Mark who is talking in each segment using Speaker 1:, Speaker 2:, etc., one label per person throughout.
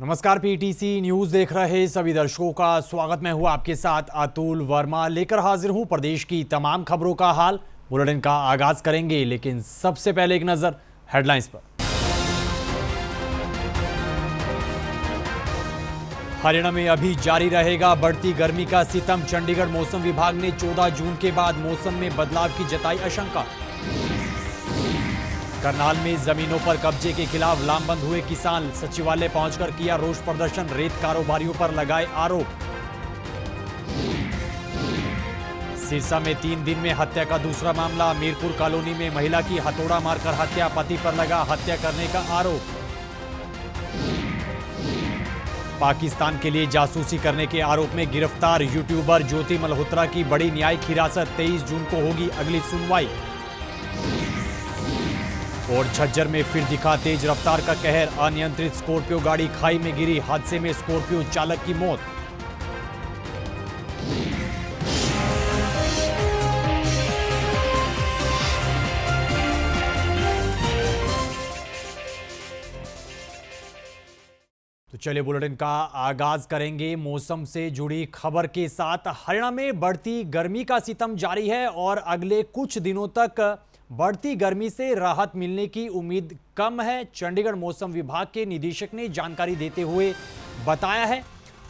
Speaker 1: नमस्कार, PTC news देख रहे सभी दर्शकों का स्वागत। मैं हूं आपके साथ अतुल वर्मा, लेकर हाजिर हूं प्रदेश की तमाम खबरों का हाल। बुलेटिन का आगाज करेंगे, लेकिन सबसे पहले एक नजर हेडलाइंस पर। हरियाणा में अभी जारी रहेगा बढ़ती गर्मी का सितम। चंडीगढ़ मौसम विभाग ने 14 जून के बाद मौसम में बदलाव की जताई आशंका। करनाल में जमीनों पर कब्जे के खिलाफ लामबंद हुए किसान, सचिवालय पहुंचकर किया रोष प्रदर्शन, रेत कारोबारियों पर लगाए आरोप। सिरसा में 3 दिन में हत्या का दूसरा मामला, मीरपुर कॉलोनी में महिला की हथौड़ा मारकर हत्या, पति पर लगा हत्या करने का आरोप। पाकिस्तान के लिए जासूसी करने के आरोप में गिरफ्तार यूट्यूबर ज्योति मल्होत्रा की बड़ी न्यायिक हिरासत, 23 जून को होगी अगली सुनवाई। और झज्जर में फिर दिखा तेज रफ्तार का कहर, अनियंत्रित स्कॉर्पियो गाड़ी खाई में गिरी, हादसे में स्कॉर्पियो चालक की मौत। तो चलिए बुलेटिन का आगाज करेंगे मौसम से जुड़ी खबर के साथ। हरियाणा में बढ़ती गर्मी का सितम जारी है और अगले कुछ दिनों तक बढ़ती गर्मी से राहत मिलने की उम्मीद कम है। चंडीगढ़ मौसम विभाग के निदेशक ने जानकारी देते हुए बताया है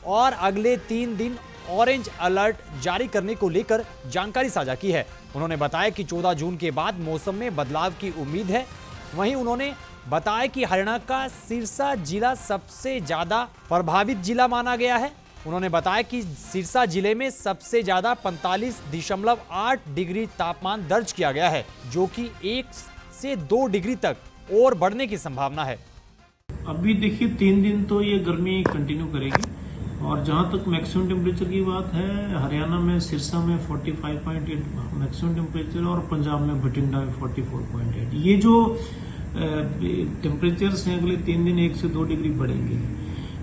Speaker 1: और अगले 3 दिन ऑरेंज अलर्ट जारी करने को लेकर जानकारी साझा की है। उन्होंने बताया कि 14 जून के बाद मौसम में बदलाव की उम्मीद है। वहीं उन्होंने बताया कि हरियाणा का सिरसा जिला सबसे ज्यादा प्रभावित जिला माना गया है। उन्होंने बताया कि सिरसा जिले में सबसे ज्यादा 45.8 डिग्री तापमान दर्ज किया गया है, जो कि 1 से 2 डिग्री तक और बढ़ने की संभावना है।
Speaker 2: अभी देखिए 3 दिन तो ये गर्मी कंटिन्यू करेगी और जहां तक मैक्सिमम टेम्परेचर की बात है, हरियाणा में सिरसा में 45.8 मैक्सिमम टेम्परेचर और पंजाब में भटिंडा में 44.8। ये जो टेम्परेचर्स हैं अगले 3 दिन 1 से 2 डिग्री बढ़ेंगे,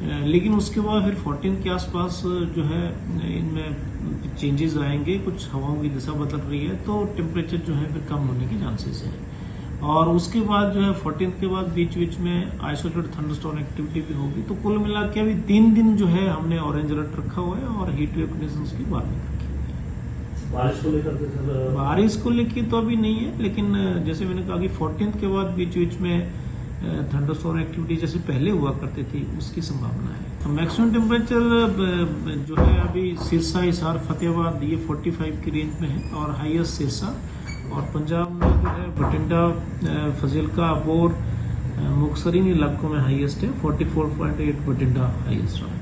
Speaker 2: लेकिन उसके बाद फिर 14 के आसपास जो है इनमें चेंजेस आएंगे। कुछ हवाओं की दिशा बदल रही है तो टेम्परेचर जो है फिर कम होने की चांसेस है। और उसके बाद जो है 14 के बाद बीच बीच में आइसोलेटेड थंडरस्टॉर्म एक्टिविटी भी होगी। तो कुल मिला के अभी 3 दिन जो है हमने ऑरेंज अलर्ट रखा हुआ है और हीट वेव कंडीशंस की वार्निंग रखी है। बारिश को लेकर तो अभी नहीं है, लेकिन जैसे मैंने कहा कि 14 के बाद बीच बीच में थंडरस्टॉर्म एक्टिविटी जैसे पहले हुआ करती थी उसकी संभावना है। तो मैक्सिमम टेम्परेचर जो है अभी सिरसा, हिसार, फतेहाबाद ये 45 की रेंज में है और हाईएस्ट सिरसा, और पंजाब में जो है बठिंडा, फजीलका, अबोर, मुक्तसर इन इलाकों में हाईएस्ट है। 44.8 बठिंडा हाईएस्ट रहा।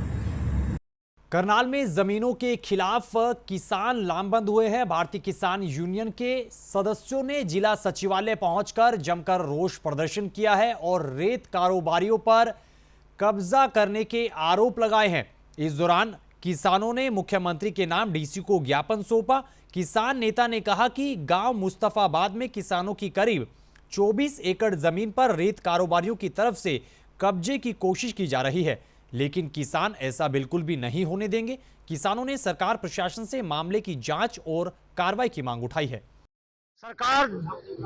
Speaker 1: करनाल में जमीनों के खिलाफ किसान लामबंद हुए हैं। भारतीय किसान यूनियन के सदस्यों ने जिला सचिवालय पहुंचकर जमकर रोष प्रदर्शन किया है और रेत कारोबारियों पर कब्जा करने के आरोप लगाए हैं। इस दौरान किसानों ने मुख्यमंत्री के नाम डीसी को ज्ञापन सौंपा। किसान नेता ने कहा कि गांव मुस्तफाबाद में किसानों की करीब 24 एकड़ जमीन पर रेत कारोबारियों की तरफ से कब्जे की कोशिश की जा रही है, लेकिन किसान ऐसा बिल्कुल भी नहीं होने देंगे। किसानों ने सरकार प्रशासन से मामले की जांच और कार्रवाई की मांग उठाई है।
Speaker 3: सरकार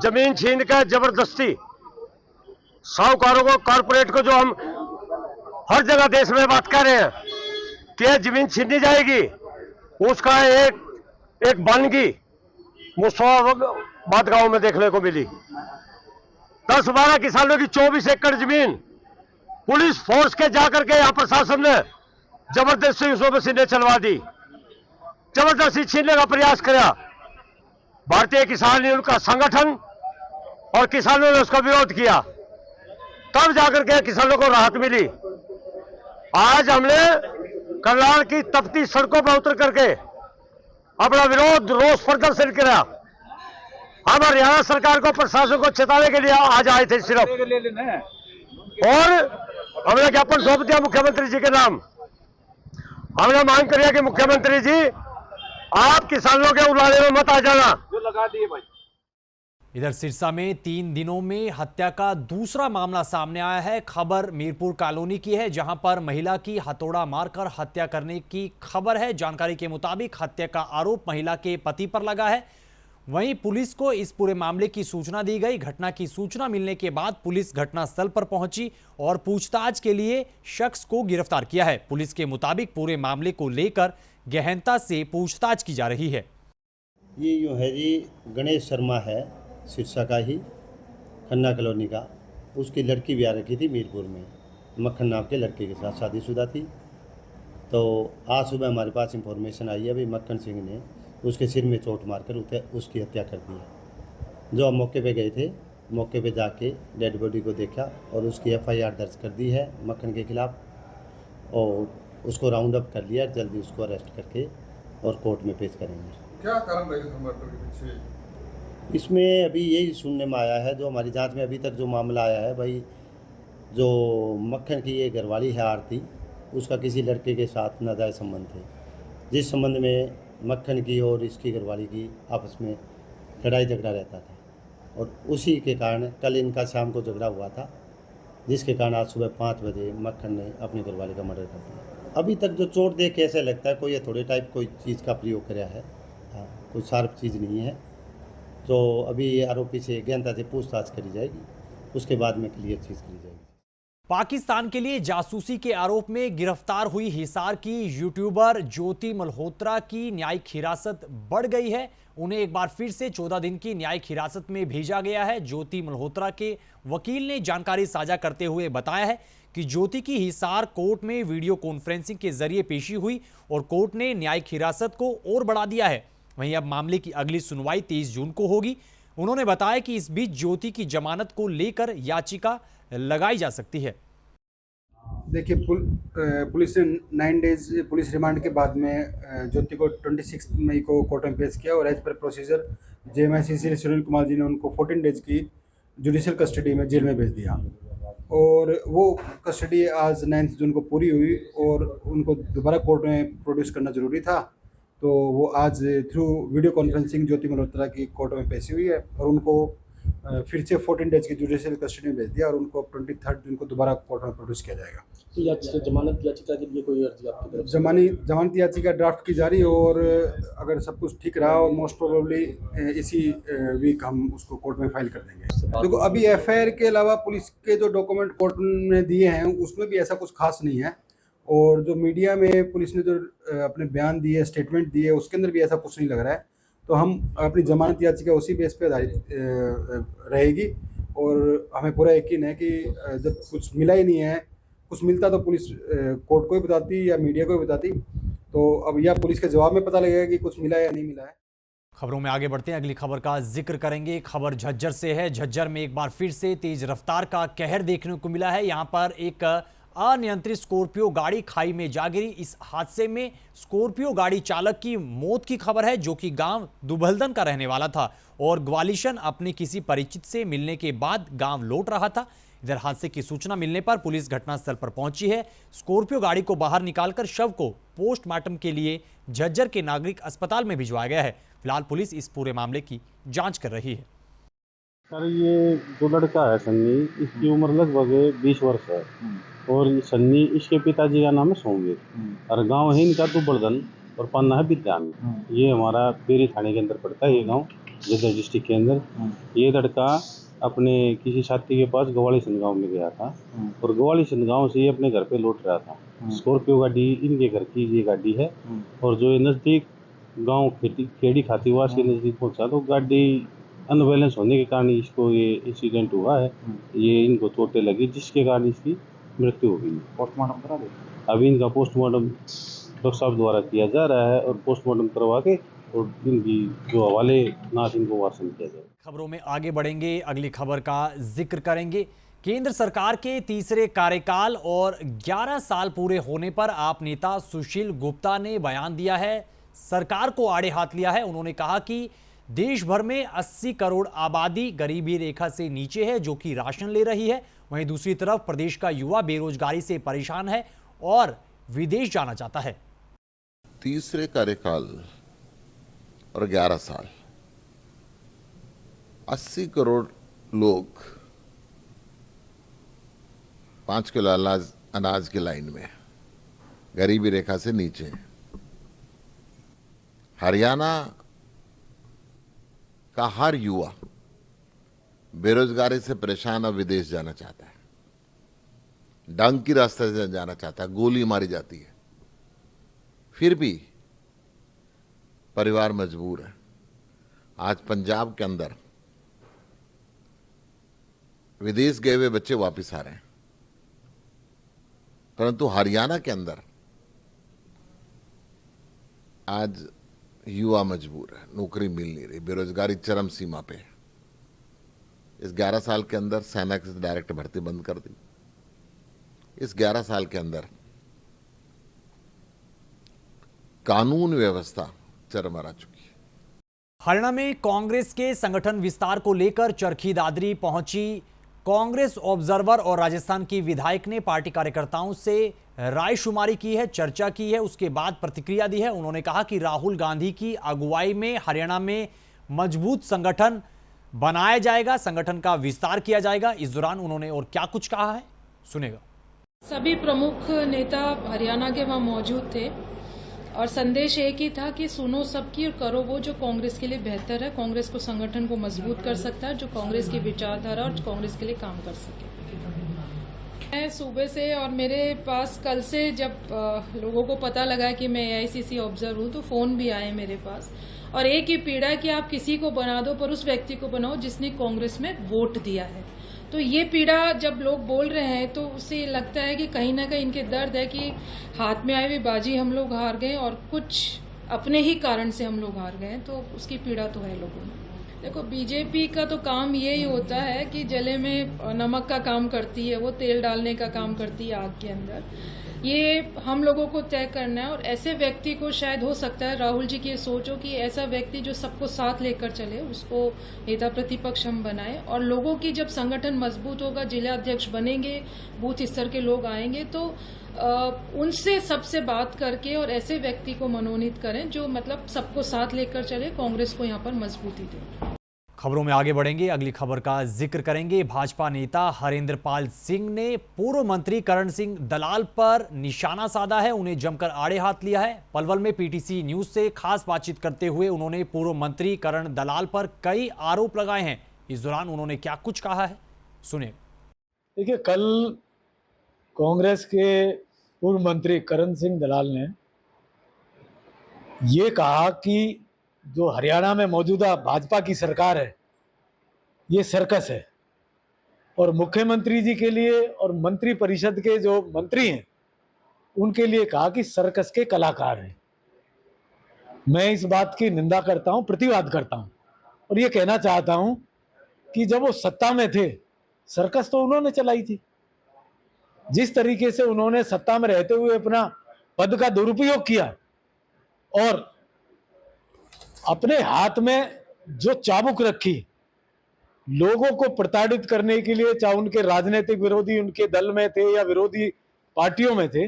Speaker 3: जमीन छीन कर जबरदस्ती साहूकारों को, कॉर्पोरेट को, जो हम हर जगह देश में बात कर रहे हैं कि जमीन छीनी जाएगी, उसका एक बनगी मुस्तफाबाद गांव में देखने को मिली। 10-12 किसानों की 24 एकड़ जमीन पुलिस फोर्स के जाकर के यहां प्रशासन ने जबरदस्ती उसमें मशीनें चलवा दी, जबरदस्ती छीनने का प्रयास किया। भारतीय किसान यूनियन का संगठन और किसानों ने उसका विरोध किया, तब जाकर के किसानों को राहत मिली। आज हमने करनाल की तपती सड़कों पर उतर करके अपना विरोध, रोष प्रदर्शन किया। हम हरियाणा सरकार को, प्रशासन को चेताने के लिए आज आए थे सिर्फ, और हमने ज्ञापन सौंप दिया मुख्यमंत्री जी के नाम। हमने मांग करी कि मुख्यमंत्री जी आप किसानों के उलाने में मत आ जाना। जो लगा दिए भाई।
Speaker 1: इधर सिरसा में 3 दिनों में हत्या का दूसरा मामला सामने आया है। खबर मीरपुर कॉलोनी की है, जहां पर महिला की हथौड़ा मारकर हत्या करने की खबर है। जानकारी के मुताबिक हत्या का आरोप महिला के पति पर लगा है। वहीं पुलिस को इस पूरे मामले की सूचना दी गई। घटना की सूचना मिलने के बाद पुलिस घटनास्थल पर पहुंची और पूछताछ के लिए शख्स को गिरफ्तार किया है। पुलिस के मुताबिक पूरे मामले को लेकर गहनता से पूछताछ की जा रही है।
Speaker 4: ये यूँ है जी, गणेश शर्मा है, सिरसा का ही, खन्ना कॉलोनी का। उसकी लड़की ब्याह रखी थी मीरपुर में, मक्खन नाम के लड़के के साथ शादीशुदा थी। तो आज सुबह हमारे पास इंफॉर्मेशन आई है भाई मक्खन सिंह ने उसके सिर में चोट मारकर उसकी हत्या कर दी है। जो हम मौके पे गए थे, मौके पे जाके डेड बॉडी को देखा और उसकी एफआईआर दर्ज कर दी है मक्खन के खिलाफ और उसको राउंड अप कर लिया। जल्दी उसको अरेस्ट करके और कोर्ट में पेश करेंगे।
Speaker 5: क्या कारण रहेगा मर्डर के पीछे?
Speaker 4: इसमें अभी यही सुनने में आया है, जो हमारी जांच में अभी तक जो मामला आया है भाई, जो मक्खन की ये घरवाली है आरती, उसका किसी लड़के के साथ नाजायज़ संबंध थे, जिस संबंध में मक्खन की और इसकी घरवाली की आपस में लड़ाई झगड़ा रहता था और उसी के कारण कल इनका शाम को झगड़ा हुआ था, जिसके कारण आज सुबह 5 बजे मक्खन ने अपनी घरवाली का मर्डर कर दिया। अभी तक जो चोट देख के ऐसा लगता है कोई थोड़े टाइप कोई चीज़ का प्रयोग कराया है, हाँ, कोई शार्प चीज़ नहीं है। तो अभी आरोपी से गहनता से पूछताछ करी जाएगी, उसके बाद में क्लियर चीज़ करी जाएगी।
Speaker 1: पाकिस्तान के लिए जासूसी के आरोप में गिरफ्तार हुई हिसार की यूट्यूबर ज्योति मल्होत्रा की न्यायिक हिरासत बढ़ गई है। उन्हें एक बार फिर से 14 दिन की न्यायिक हिरासत में भेजा गया है। ज्योति मल्होत्रा के वकील ने जानकारी साझा करते हुए बताया है कि ज्योति की हिसार कोर्ट में वीडियो कॉन्फ्रेंसिंग के जरिए पेशी हुई और कोर्ट ने न्यायिक हिरासत को और बढ़ा दिया है। वहीं अब मामले की अगली सुनवाई 23 जून को होगी। उन्होंने बताया कि इस बीच ज्योति की जमानत को लेकर याचिका लगाई जा सकती है।
Speaker 6: देखिए, पुलिस ने 9 डेज पुलिस रिमांड के बाद में ज्योति को 26 मई को कोर्ट में पेश किया और as per procedure JMICC Sunil Kumar ji ने उनको 14 डेज की जुडिशियल कस्टडी में जेल में भेज दिया और वो कस्टडी आज 9 जून को पूरी हुई और उनको दोबारा कोर्ट में प्रोड्यूस करना जरूरी था। तो वो आज थ्रू वीडियो कॉन्फ्रेंसिंग ज्योति मल्होत्रा की कोर्ट में पेशी हुई है और उनको फिर से 14 डेज की जुडिशियल कस्टडी में भेज दिया और उनको 23 जून को दोबारा कोर्ट में प्रोड्यूस किया जाएगा।
Speaker 7: तो जमानत याचिका के लिए कोई अर्जी आपकी तरफ से?
Speaker 6: जमानत याचिका ड्राफ्ट की जा रही है और अगर सब कुछ ठीक रहा और मोस्ट प्रोबेबली इसी वीक हम उसको कोर्ट में फाइल कर देंगे। देखो, अभी एफआईआर के अलावा पुलिस के जो डॉक्यूमेंट कोर्ट ने दिए हैं उसमें भी ऐसा कुछ खास नहीं है और जो मीडिया में पुलिस ने जो अपने बयान दिए, स्टेटमेंट दिए, उसके अंदर भी ऐसा कुछ नहीं लग रहा है। तो हम अपनी जमानत याचिका उसी बेस पे आधारित रहेगी और हमें पूरा यकीन है कि जब कुछ मिला ही नहीं है, कुछ मिलता तो पुलिस कोर्ट को ही बताती या मीडिया को ही बताती। तो अब यह पुलिस के जवाब में पता लगेगा कि कुछ मिला या नहीं मिला है।
Speaker 1: खबरों में आगे बढ़ते हैं, अगली खबर का जिक्र करेंगे। खबर झज्जर से है। झज्जर में एक बार फिर से तेज रफ्तार का कहर देखने को मिला है। यहां पर एक अनियंत्रित स्कॉर्पियो गाड़ी खाई में जा गिरी। इस हादसे में स्कॉर्पियो गाड़ी चालक की मौत की खबर है, जो कि गांव दुबलदन का रहने वाला था और ग्वालिशन अपने किसी परिचित से मिलने के बाद गांव लौट रहा था। इधर हादसे की सूचना मिलने पर पुलिस घटनास्थल पर पहुंची है। स्कॉर्पियो गाड़ी को बाहर निकालकर शव को पोस्टमार्टम के लिए झज्जर के नागरिक अस्पताल में भिजवाया गया है। फिलहाल पुलिस इस पूरे मामले की जांच कर रही है।
Speaker 8: सर, ये जो लड़का है सन्नी, इसकी उम्र लगभग 20 वर्ष है और सन्नी इसके पिताजी का नाम है सोमवीर और गांव है इनका दुबलदन और पन्ना है विद्यान। ये हमारा बेरी थाने के अंदर पड़ता है ये गांव, झज्जर डिस्ट्रिक्ट के अंदर। ये लड़का अपने किसी साथी के पास गवालीसन गांव में गया था और गवालीसन गांव से ये अपने घर पे लौट रहा था। स्कॉर्पियो गाड़ी इनके घर की ये गाड़ी है और जो ये नज़दीक गांव खेड़ी खातीवास के नज़दीक पहुंचा तो गाड़ी अनबैलेंस होने के कारण इसको ये इंसिडेंट हुआ है। ये इनको चोटें लगी जिसके कारण इसकी मृत्यु हो गई।
Speaker 7: पोस्टमार्टम करा दे।
Speaker 8: अभी इनका पोस्टमार्टम डॉक्टर साहब द्वारा किया जा रहा है और पोस्टमार्टम करवा के और इनकी जो हवाले नाश इनको वासन किया जाए।
Speaker 1: खबरों में आगे बढ़ेंगे, अगली खबर का जिक्र करेंगे। केंद्र सरकार के तीसरे कार्यकाल और 11 साल पूरे होने पर आप नेता सुशील गुप्ता ने बयान दिया है, सरकार को आड़े हाथ लिया है। उन्होंने कहा कि देश भर में 80 करोड़ आबादी गरीबी रेखा से नीचे है, जो कि राशन ले रही है। वहीं दूसरी तरफ प्रदेश का युवा बेरोजगारी से परेशान है और विदेश जाना चाहता है।
Speaker 5: तीसरे कार्यकाल और 11 साल, 80 करोड़ लोग 5 किलो अनाज की लाइन में, गरीबी रेखा से नीचे। हरियाणा का हर युवा बेरोजगारी से परेशान और विदेश जाना चाहता है, डंग की रास्ते से जाना चाहता है, गोली मारी जाती है, फिर भी परिवार मजबूर है। आज पंजाब के अंदर विदेश गए हुए बच्चे वापस आ रहे हैं, परंतु हरियाणा के अंदर आज युवा मजबूर है, नौकरी मिल नहीं रही, बेरोजगारी चरम सीमा पे है। इस 11 साल के अंदर सेना की डायरेक्ट भर्ती बंद कर दी। इस 11 साल के अंदर कानून व्यवस्था चरमरा चुकी है।
Speaker 1: हरियाणा में कांग्रेस के संगठन विस्तार को लेकर चरखी दादरी पहुंची कांग्रेस ऑब्जर्वर और राजस्थान की विधायक ने पार्टी कार्यकर्ताओं से रायशुमारी की है, चर्चा की है, उसके बाद प्रतिक्रिया दी है। उन्होंने कहा कि राहुल गांधी की अगुवाई में हरियाणा में मजबूत संगठन बनाया जाएगा, संगठन का विस्तार किया जाएगा। इस दौरान उन्होंने और क्या कुछ कहा है, सुनेगा।
Speaker 9: सभी प्रमुख नेता हरियाणा के वहां मौजूद थे और संदेश एक ही था कि सुनो सबकी और करो वो जो कांग्रेस के लिए बेहतर है, कांग्रेस को संगठन को मजबूत कर सकता है, जो कांग्रेस की विचारधारा और कांग्रेस के लिए काम कर सके। मैं सुबह से और मेरे पास कल से जब लोगों को पता लगा कि मैं AICC ऑब्जर्वर हूँ तो फोन भी आए मेरे पास, और एक ही पीड़ा है कि आप किसी को बना दो पर उस व्यक्ति को बनाओ जिसने कांग्रेस में वोट दिया है। तो ये पीड़ा जब लोग बोल रहे हैं तो उससे लगता है कि कहीं ना कहीं इनके दर्द है कि हाथ में आई हुई बाजी हम लोग हार गए और कुछ अपने ही कारण से हम लोग हार गए, तो उसकी पीड़ा तो है लोगों में। देखो, बीजेपी का तो काम यही होता है कि जले में नमक का काम करती है, वो तेल डालने का काम करती है आग के अंदर। ये हम लोगों को तय करना है और ऐसे व्यक्ति को शायद हो सकता है राहुल जी की ये सोच हो कि ऐसा व्यक्ति जो सबको साथ लेकर चले उसको नेता प्रतिपक्ष हम बनाए, और लोगों की जब संगठन मजबूत होगा, जिला अध्यक्ष बनेंगे, बूथ स्तर के लोग आएंगे तो उनसे सबसे बात करके और ऐसे व्यक्ति को मनोनीत करें जो मतलब सबको साथ लेकर चले, कांग्रेस को यहाँ पर मजबूती दे।
Speaker 1: खबरों में आगे बढ़ेंगे, अगली खबर का जिक्र करेंगे। भाजपा नेता हरेंद्र पाल सिंह ने पूर्व मंत्री करण सिंह दलाल पर निशाना साधा है, उन्हें जमकर आड़े हाथ लिया है। पलवल में PTC न्यूज से खास बातचीत करते हुए उन्होंने पूर्व मंत्री करण दलाल पर कई आरोप लगाए हैं। इस दौरान उन्होंने क्या कुछ कहा है, सुने।
Speaker 10: देखिए, कल कांग्रेस के पूर्व मंत्री करण सिंह दलाल ने ये कहा कि जो हरियाणा में मौजूदा भाजपा की सरकार है ये सर्कस है, और मुख्यमंत्री जी के लिए और मंत्री परिषद के जो मंत्री हैं उनके लिए कहा कि सर्कस के कलाकार हैं। मैं इस बात की निंदा करता हूं, प्रतिवाद करता हूं, और ये कहना चाहता हूं कि जब वो सत्ता में थे सर्कस तो उन्होंने चलाई थी। जिस तरीके से उन्होंने सत्ता में रहते हुए अपना पद का दुरुपयोग किया और अपने हाथ में जो चाबुक रखी लोगों को प्रताड़ित करने के लिए, चाहे उनके राजनीतिक विरोधी उनके दल में थे या विरोधी पार्टियों में थे,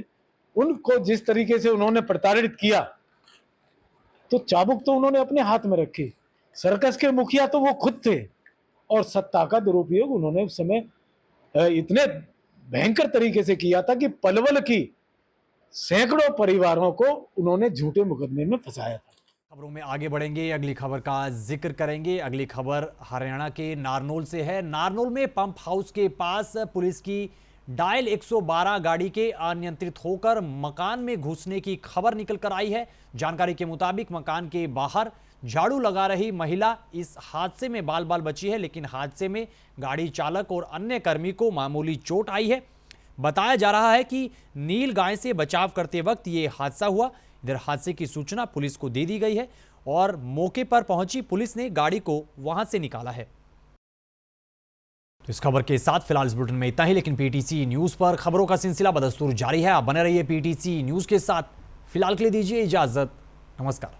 Speaker 10: उनको जिस तरीके से उन्होंने प्रताड़ित किया, तो चाबुक तो उन्होंने अपने हाथ में रखी। सर्कस के मुखिया तो वो खुद थे और सत्ता का दुरुपयोग उन्होंने उस समय इतने भयंकर तरीके से किया था कि पलवल की सैकड़ों परिवारों को उन्होंने झूठे मुकदमे में फंसाया था।
Speaker 1: खबरों में आगे बढ़ेंगे, अगली खबर का जिक्र करेंगे। अगली खबर हरियाणा के नारनौल से है। नारनौल में पंप हाउस के पास पुलिस की डायल 112 गाड़ी के अनियंत्रित होकर मकान में घुसने की खबर निकल कर आई है। जानकारी के मुताबिक मकान के बाहर झाड़ू लगा रही महिला इस हादसे में बाल बाल बची है, लेकिन हादसे में गाड़ी चालक और अन्य कर्मी को मामूली चोट आई है। बताया जा रहा है कि नील गाय से बचाव करते वक्त ये हादसा हुआ। इधर हादसे की सूचना पुलिस को दे दी गई है और मौके पर पहुंची पुलिस ने गाड़ी को वहां से निकाला है। तो इस खबर के साथ फिलहाल इस बुलेटिन में इतना ही, लेकिन PTC न्यूज पर खबरों का सिलसिला बदस्तूर जारी है। आप बने रहिए PTC न्यूज के साथ। फिलहाल के लिए दीजिए इजाजत, नमस्कार।